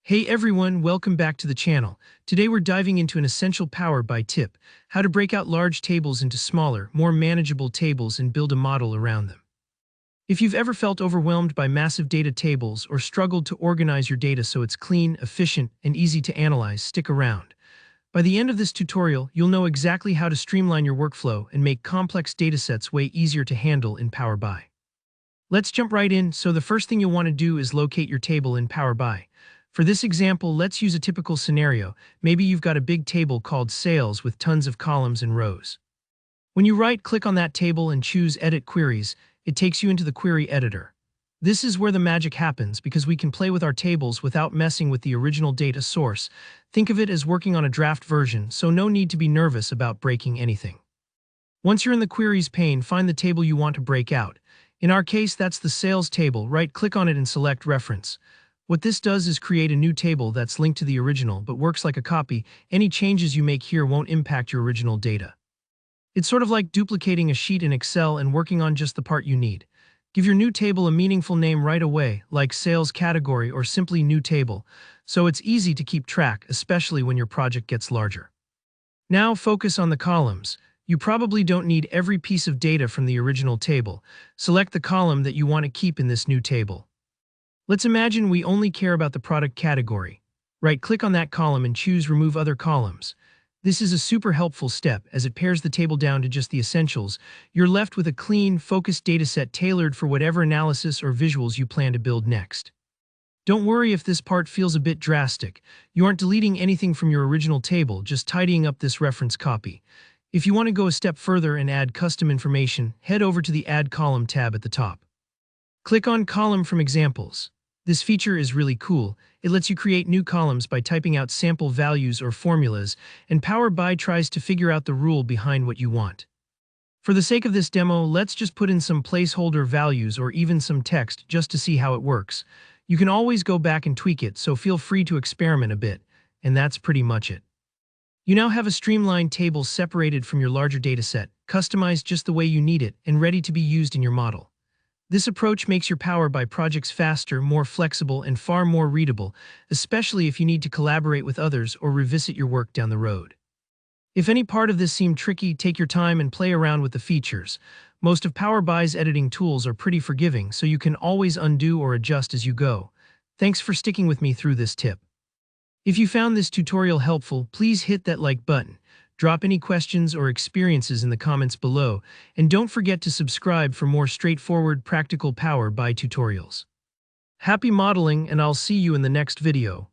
Hey everyone, welcome back to the channel. Today we're diving into an essential Power BI tip, how to break out large tables into smaller, more manageable tables and build a model around them. If you've ever felt overwhelmed by massive data tables or struggled to organize your data so it's clean, efficient, and easy to analyze, stick around. By the end of this tutorial, you'll know exactly how to streamline your workflow and make complex datasets way easier to handle in Power BI. Let's jump right in. So the first thing you'll want to do is locate your table in Power BI. For this example, let's use a typical scenario. Maybe you've got a big table called sales with tons of columns and rows. When you right-click on that table and choose Edit Queries, it takes you into the query editor. This is where the magic happens because we can play with our tables without messing with the original data source. Think of it as working on a draft version, so no need to be nervous about breaking anything. Once you're in the Queries pane, find the table you want to break out. In our case, that's the sales table. Right-click on it and select Reference. What this does is create a new table that's linked to the original but works like a copy. Any changes you make here won't impact your original data. It's sort of like duplicating a sheet in Excel and working on just the part you need. Give your new table a meaningful name right away, like Sales Category or simply New Table, so it's easy to keep track, especially when your project gets larger. Now focus on the columns. You probably don't need every piece of data from the original table. Select the column that you want to keep in this new table. Let's imagine we only care about the product category. Right-click on that column and choose Remove Other Columns. This is a super helpful step as it pares the table down to just the essentials. You're left with a clean, focused dataset tailored for whatever analysis or visuals you plan to build next. Don't worry if this part feels a bit drastic. You aren't deleting anything from your original table, just tidying up this reference copy. If you want to go a step further and add custom information, head over to the Add Column tab at the top. Click on Column from Examples. This feature is really cool. It lets you create new columns by typing out sample values or formulas, and Power BI tries to figure out the rule behind what you want. For the sake of this demo, let's just put in some placeholder values or even some text just to see how it works. You can always go back and tweak it, so feel free to experiment a bit, and that's pretty much it. You now have a streamlined table separated from your larger dataset, customized just the way you need it, and ready to be used in your model. This approach makes your Power BI projects faster, more flexible, and far more readable, especially if you need to collaborate with others or revisit your work down the road. If any part of this seemed tricky, take your time and play around with the features. Most of Power BI's editing tools are pretty forgiving, so you can always undo or adjust as you go. Thanks for sticking with me through this tip. If you found this tutorial helpful, please hit that like button. Drop any questions or experiences in the comments below, and don't forget to subscribe for more straightforward, practical Power BI tutorials. Happy modeling, and I'll see you in the next video.